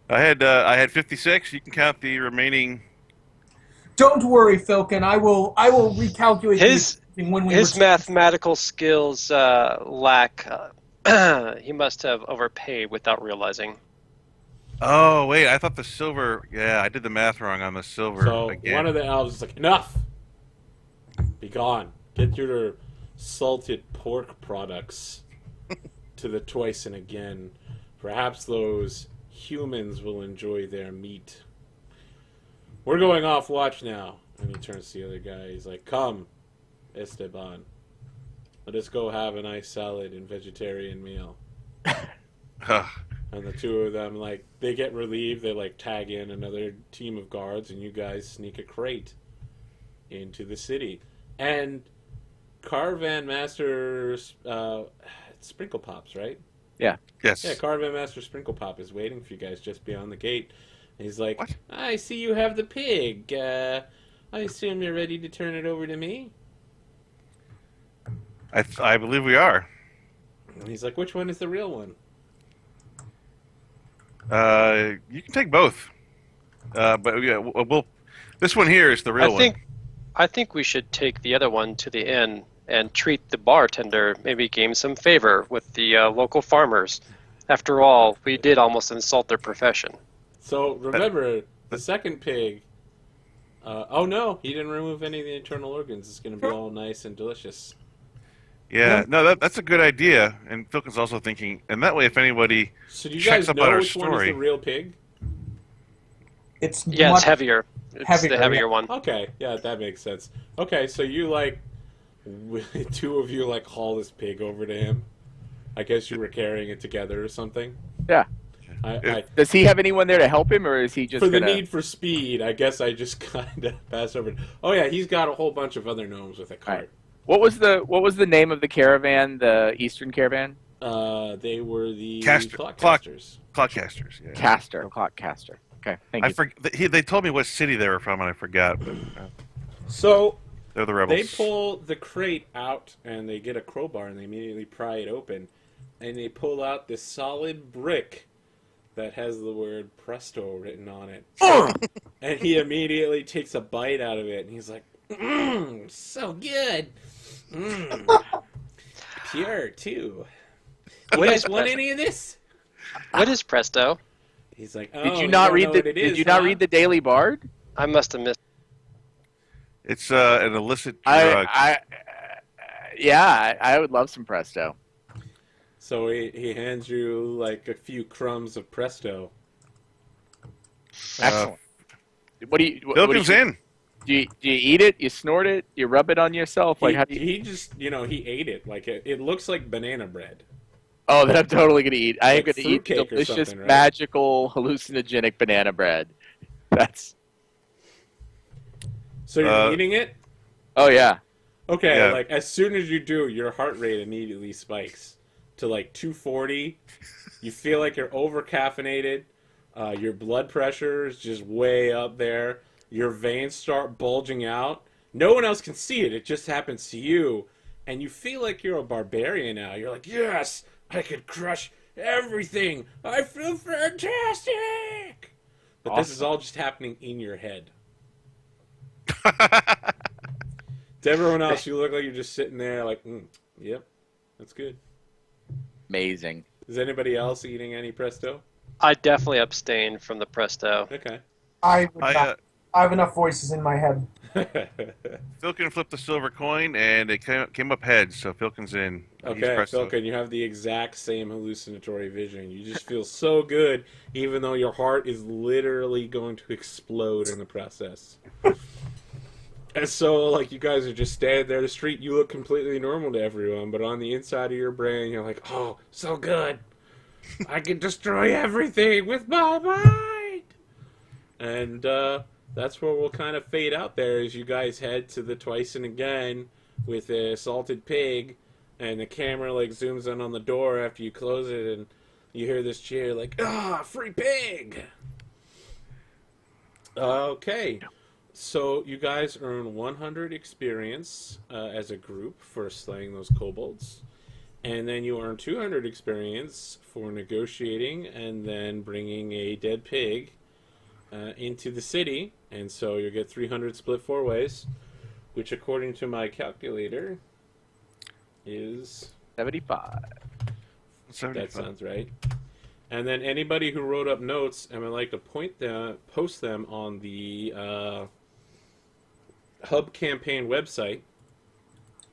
Speaker 3: I had 56. You can count the remaining.
Speaker 4: Don't worry, Philkin. I will recalculate
Speaker 5: his mathematical skills lack. He must have overpaid without realizing.
Speaker 3: Oh wait, I thought the silver. Yeah, I did the math wrong on the silver.
Speaker 1: So
Speaker 3: again.
Speaker 1: one of the elves is like, enough! Be gone. Get your salted pork products to the Twice and Again. Perhaps those humans will enjoy their meat. We're going off watch now. And he turns to the other guy. He's like, come, Esteban. Let us go have a nice salad and vegetarian meal. And the two of them, like, they get relieved. They, like, tag in another team of guards, and you guys sneak a crate into the city. And Caravan Master Sprinkle Pops, right?
Speaker 2: Yeah.
Speaker 3: Yes.
Speaker 1: Yeah, Caravan Master Sprinkle Pop is waiting for you guys just beyond the gate. And he's like,
Speaker 3: What?
Speaker 1: I see you have the pig. I assume you're ready to turn it over to me?
Speaker 3: I believe we are.
Speaker 1: And he's like, which one is the real one?
Speaker 3: You can take both. But yeah, we'll. This one here is the real one.
Speaker 5: I think we should take the other one to the inn and treat the bartender, maybe gain some favor with the local farmers. After all, we did almost insult their profession.
Speaker 1: So remember, the second pig. Oh no, he didn't remove any of the internal organs. It's going to be all nice and delicious.
Speaker 3: Yeah, no, that's a good idea. And Philkin's also thinking, and that way, if anybody
Speaker 1: So do you
Speaker 3: checks
Speaker 1: guys
Speaker 3: up
Speaker 1: know
Speaker 3: on our
Speaker 1: which one is
Speaker 3: story,
Speaker 1: the real pig?
Speaker 4: It's
Speaker 5: Yeah,
Speaker 4: much
Speaker 5: it's heavier. It's
Speaker 4: heavier,
Speaker 5: the heavier
Speaker 4: yeah.
Speaker 5: one.
Speaker 1: Okay, yeah, that makes sense. Okay, so you like, two of you like haul this pig over to him. I guess you were carrying it together or something.
Speaker 2: Yeah. Does he have anyone there to help him, or is he just
Speaker 1: For the
Speaker 2: gonna...
Speaker 1: need for speed, I guess I just kind of pass over. Oh yeah, he's got a whole bunch of other gnomes with a cart.
Speaker 2: Right. What was the name of the caravan? The Eastern caravan?
Speaker 1: They were the
Speaker 3: Clockcasters. Yeah.
Speaker 2: Clockcaster. Okay, thank you.
Speaker 3: They told me what city they were from, and I forgot. But
Speaker 1: So
Speaker 3: they're the rebels.
Speaker 1: they pull the crate out, and they get a crowbar, and they immediately pry it open, and they pull out this solid brick that has the word Presto written on it. And he immediately takes a bite out of it, and he's like, so good. Pure, too. You guys want any of this?
Speaker 5: What is Presto?
Speaker 1: He's like, oh,
Speaker 2: Did you not read the
Speaker 1: Did
Speaker 2: read the Daily Bard?
Speaker 5: I must have missed.
Speaker 3: It's an illicit drug.
Speaker 2: I would love some Presto.
Speaker 1: So he hands you like a few crumbs of Presto.
Speaker 2: Excellent. What do you?
Speaker 3: Philkin's in.
Speaker 2: Do you eat it? You snort it? You rub it on yourself? Like
Speaker 1: He just he ate it. Like it looks like banana bread.
Speaker 2: Oh, then I'm totally gonna eat. I am
Speaker 1: Like
Speaker 2: gonna eat
Speaker 1: fruitcake or
Speaker 2: delicious,
Speaker 1: something, right?
Speaker 2: magical, hallucinogenic banana bread. That's.
Speaker 1: So you're eating it?
Speaker 2: Oh yeah.
Speaker 1: Okay,
Speaker 3: Yeah.
Speaker 1: like as soon as you do, your heart rate immediately spikes to like 240. You feel like you're over caffeinated. Your blood pressure is just way up there. Your veins start bulging out. No one else can see it. It just happens to you. And you feel like you're a barbarian now. You're like, yes, I could crush everything. I feel fantastic. But this is all just happening in your head. To everyone else, you look like you're just sitting there like, yep, that's good.
Speaker 2: Amazing.
Speaker 1: Is anybody else eating any Presto?
Speaker 5: I definitely abstain from the Presto.
Speaker 1: Okay.
Speaker 4: I have enough voices in my head.
Speaker 3: Philkin flipped the silver coin, and it came up heads, so Philkin's in.
Speaker 1: Okay,
Speaker 3: He's Presto.
Speaker 1: Philkin, you have the exact same hallucinatory vision. You just feel so good, even though your heart is literally going to explode in the process. And so, like, you guys are just standing there in the street. You look completely normal to everyone, but on the inside of your brain, you're like, oh, so good. I can destroy everything with my mind. And that's where we'll kind of fade out there as you guys head to the Twice and Again with a salted pig, and the camera, like, zooms in on the door after you close it, and you hear this cheer, like, free pig! Okay. So you guys earn 100 experience as a group for slaying those kobolds. And then you earn 200 experience for negotiating and then bringing a dead pig into the city. And so you get 300 split 4 ways, which according to my calculator is...
Speaker 2: 75.
Speaker 1: That sounds right. And then anybody who wrote up notes and would like to post them on the... Hub campaign website.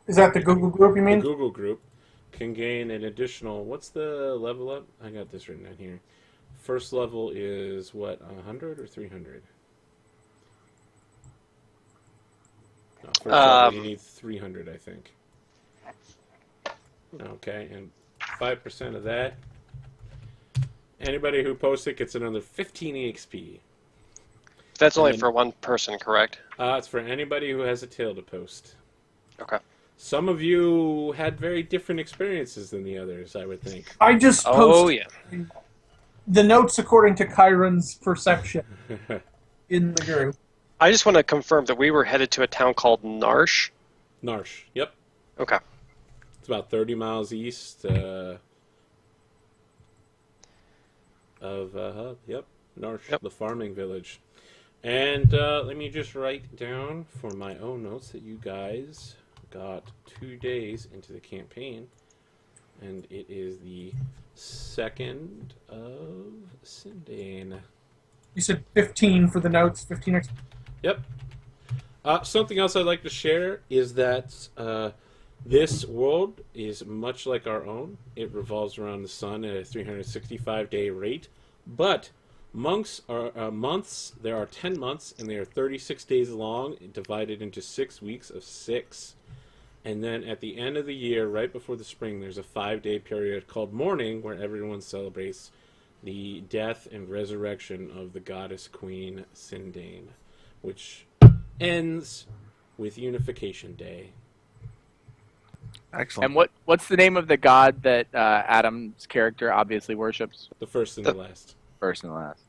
Speaker 4: Is that the Google group you
Speaker 1: The
Speaker 4: mean?
Speaker 1: Google group can gain an additional. What's the level up? I got this written down here. First level is what, 100 or 300? No, first level you need 300, I think. Okay, and 5% of that. Anybody who posts it gets another 15 EXP.
Speaker 5: That's only for one person, correct?
Speaker 1: It's for anybody who has a tale to post.
Speaker 5: Okay.
Speaker 1: Some of you had very different experiences than the others, I would think.
Speaker 4: I just posted the notes according to Kyron's perception in the group.
Speaker 5: I just want to confirm that we were headed to a town called Narsh.
Speaker 1: Narsh, yep.
Speaker 5: Okay.
Speaker 1: It's about 30 miles east of Hub. Yep, North,
Speaker 5: Yep.
Speaker 1: the farming village. And let me just write down for my own notes that you guys got 2 days into the campaign, and it is the 2nd of Sindane.
Speaker 4: You said 15 for the notes, 15 extra.
Speaker 1: Yep. Something else I'd like to share is that this world is much like our own. It revolves around the sun at a 365-day rate, but months. There are 10 months, and they are 36 days long, divided into 6 weeks of 6. And then at the end of the year, right before the spring, there's a 5-day period called mourning, where everyone celebrates the death and resurrection of the goddess queen Sindane, which ends with Unification Day.
Speaker 3: Excellent.
Speaker 2: And what's the name of the god that Adam's character obviously worships?
Speaker 1: The first and the last.
Speaker 2: First and last.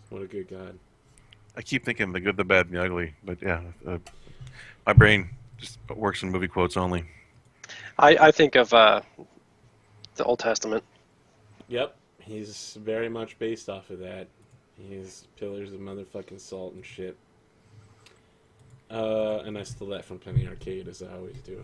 Speaker 1: What a good god.
Speaker 3: I keep thinking the good, the bad, and the ugly, but yeah, my brain just works in movie quotes only.
Speaker 5: I think of the Old Testament.
Speaker 1: Yep, he's very much based off of that. He's pillars of motherfucking salt and shit. And I stole that from Penny Arcade, as I always do.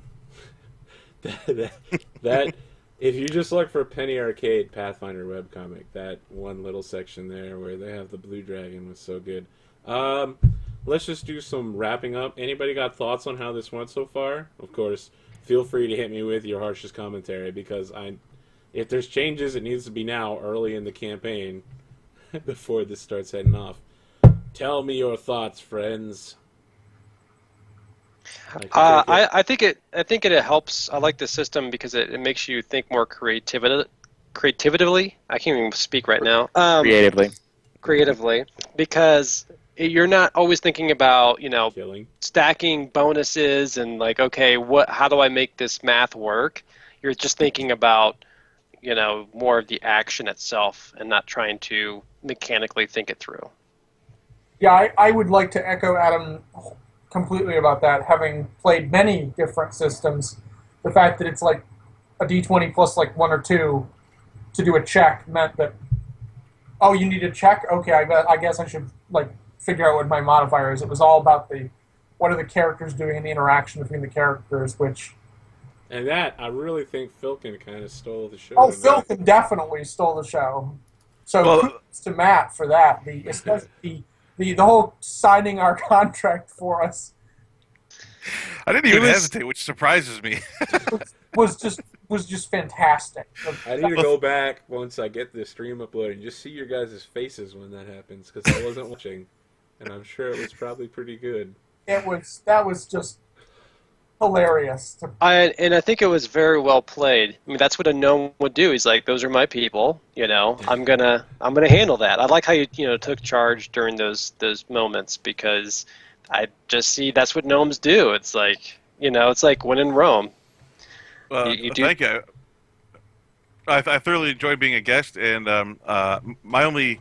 Speaker 1: that if you just look for Penny Arcade Pathfinder webcomic, that one little section there where they have the blue dragon was so good. Let's just do some wrapping up. Anybody got thoughts on how this went so far? Of course, feel free to hit me with your harshest commentary, because if there's changes, it needs to be now, early in the campaign, before this starts heading off. Tell me your thoughts, friends.
Speaker 5: I think it helps. I like the system because it makes you think more creatively. I can't even speak right now. Creatively, because you're not always thinking about
Speaker 1: Killing.
Speaker 5: stacking bonuses and like, okay, how do I make this math work? You're just thinking about more of the action itself and not trying to mechanically think it through.
Speaker 4: Yeah, I would like to echo Adam completely about that, having played many different systems. The fact that it's like a d20 plus like 1 or 2 to do a check meant that, oh, you need a check? Okay, I guess I should like figure out what my modifier is. It was all about what are the characters doing and the interaction between the characters, which...
Speaker 1: And that, I really think Philkin kind of stole the show.
Speaker 4: Oh, Philkin definitely stole the show. So kudos to Matt for that. Especially the whole signing our contract for us.
Speaker 3: I didn't even hesitate, which surprises me.
Speaker 4: was just fantastic.
Speaker 1: I need to go back once I get the stream uploaded and just see your guys' faces when that happens, because I wasn't watching, and I'm sure it was probably pretty good.
Speaker 4: That was just hilarious.
Speaker 5: I think it was very well played. I mean, that's what a gnome would do. He's like, "Those are my people. I'm gonna handle that." I like how you took charge during those moments, because I just see that's what gnomes do. It's like it's like when in Rome. You do.
Speaker 3: Thank you. I thoroughly enjoyed being a guest, and my only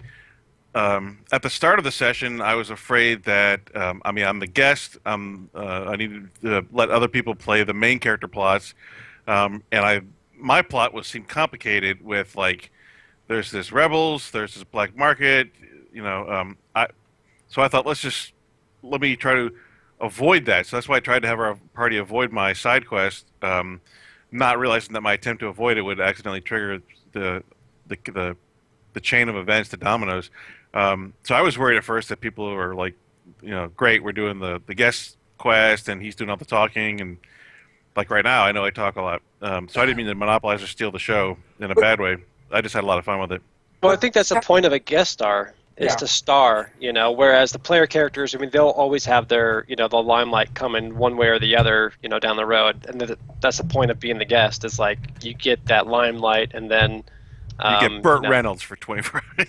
Speaker 3: at the start of the session, I was afraid that I'm the guest. I needed to let other people play the main character plots, and my plot seemed complicated with like there's this rebels, there's this black market, so I thought let me try to avoid that. So that's why I tried to have our party avoid my side quest, not realizing that my attempt to avoid it would accidentally trigger the chain of events, the dominoes. So I was worried at first that people were like, great, we're doing the guest quest and he's doing all the talking, and like right now I know I talk a lot. So I didn't mean to monopolize or steal the show in a bad way. I just had a lot of fun with it.
Speaker 5: Well, I think that's the point of a guest star, is to star, whereas the player characters, I mean, they'll always have their, the limelight coming one way or the other, down the road. And that's the point of being the guest, is like you get that limelight, and then
Speaker 3: you get Burt Reynolds for 24 hours.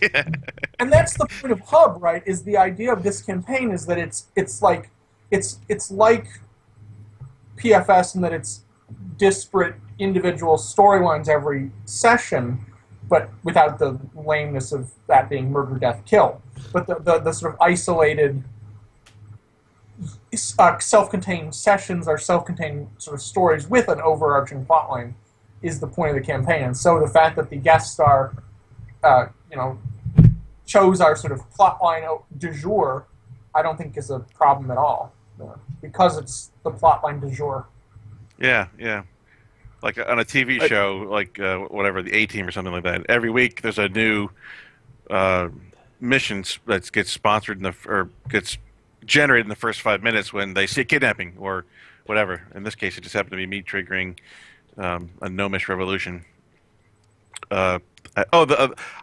Speaker 4: And that's the point of Hub, right? Is the idea of this campaign is that it's like PFS in that it's disparate individual storylines every session, but without the lameness of that being murder, death, kill. But the sort of isolated self-contained sessions or self-contained sort of stories with an overarching plotline is the point of the campaign. And so the fact that the guest star, chose our sort of plotline du jour, I don't think is a problem at all, because it's the plotline du jour.
Speaker 3: Yeah, yeah. Like on a TV show, like whatever, the A-Team or something like that. Every week there's a new mission that gets sponsored or gets generated in the first 5 minutes when they see a kidnapping or whatever. In this case, it just happened to be me triggering a gnomish revolution. I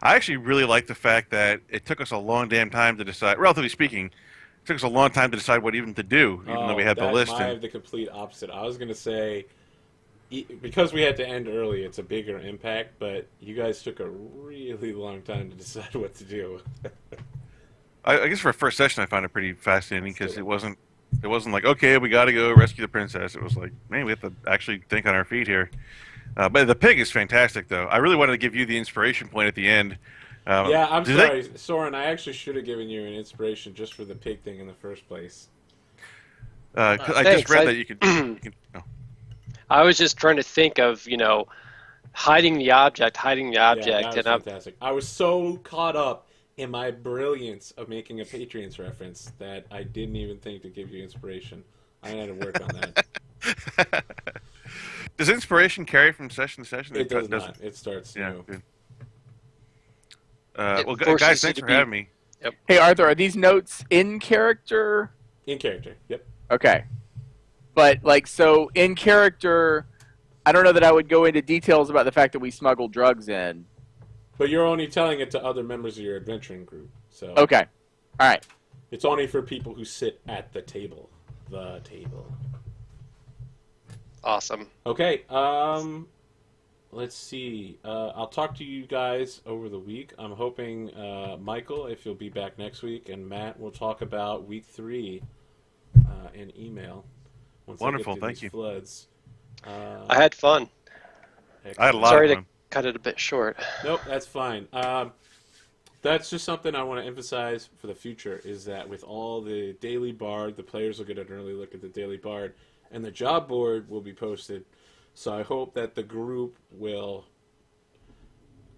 Speaker 3: actually really like the fact that it took us a long damn time to decide. Relatively speaking, it took us a long time to decide what even to do, even though we had the list.
Speaker 1: I have the complete opposite. I was going to say, because we had to end early, it's a bigger impact, but you guys took a really long time to decide what to do.
Speaker 3: I guess for a first session, I found it pretty fascinating because it wasn't like, okay, we got to go rescue the princess. It was like, man, we have to actually think on our feet here. But the pig is fantastic, though. I really wanted to give you the inspiration point at the end.
Speaker 1: Yeah, I'm sorry, Soren. I actually should have given you an inspiration just for the pig thing in the first place.
Speaker 3: I just read that you could. Oh.
Speaker 5: I was just trying to think of, hiding the object,
Speaker 1: Yeah, that was fantastic. I was so caught up in my brilliance of making a Patreon's reference that I didn't even think to give you inspiration. I had to work on that.
Speaker 3: Does inspiration carry from session to session?
Speaker 1: It does not. It starts new.
Speaker 3: Good. Well, guys, thanks for having me.
Speaker 5: Yep.
Speaker 2: Hey, Arthur, are these notes in character?
Speaker 1: In character, yep.
Speaker 2: Okay. But, so in character, I don't know that I would go into details about the fact that we smuggled drugs in.
Speaker 1: But you're only telling it to other members of your adventuring group. So
Speaker 2: Okay. All right.
Speaker 1: It's only for people who sit at the table. The table.
Speaker 5: Awesome.
Speaker 1: Okay, let's see. I'll talk to you guys over the week. I'm hoping, Michael, if you'll be back next week, and Matt will talk about week 3 in email.
Speaker 3: Wonderful, thank you.
Speaker 1: Floods.
Speaker 5: I had fun.
Speaker 3: I had a lot
Speaker 5: Sorry
Speaker 3: of fun.
Speaker 5: to cut it a bit short.
Speaker 1: Nope, that's fine. That's just something I want to emphasize for the future, is that with all the Daily Bard, the players will get an early look at the Daily Bard, and the job board will be posted. So I hope that the group will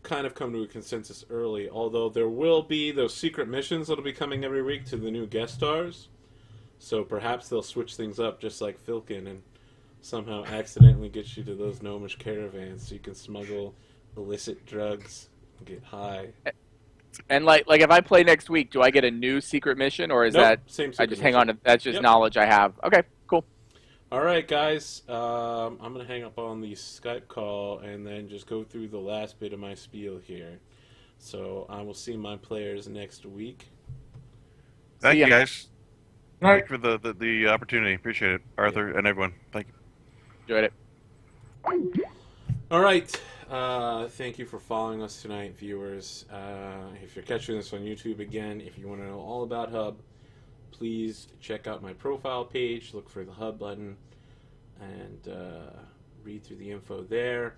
Speaker 1: kind of come to a consensus early, although there will be those secret missions that will be coming every week to the new guest stars. So perhaps they'll switch things up just like Filkin and somehow accidentally get you to those gnomish caravans so you can smuggle illicit drugs and get high.
Speaker 2: And like if I play next week, do I get a new secret mission, or is
Speaker 1: Nope,
Speaker 2: that
Speaker 1: same
Speaker 2: I
Speaker 1: secret
Speaker 2: just hang on
Speaker 1: mission.
Speaker 2: to that's just
Speaker 1: Yep.
Speaker 2: knowledge I have? Okay, cool.
Speaker 1: All right, guys. I'm going to hang up on the Skype call and then just go through the last bit of my spiel here. So I will see my players next week.
Speaker 3: Thank
Speaker 2: See
Speaker 3: you,
Speaker 2: ya.
Speaker 3: guys.
Speaker 4: All right.
Speaker 3: Thank you for the opportunity. Appreciate it, Arthur and everyone. Thank you.
Speaker 2: Enjoyed it.
Speaker 1: All right. Thank you for following us tonight, viewers. If you're catching this on YouTube again, if you want to know all about Hub, please check out my profile page. Look for the Hub button and read through the info there.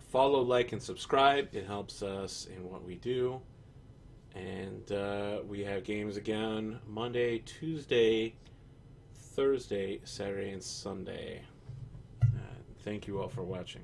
Speaker 1: Follow, like, and subscribe. It helps us in what we do. And we have games again Monday, Tuesday, Thursday, Saturday, and Sunday. Thank you all for watching.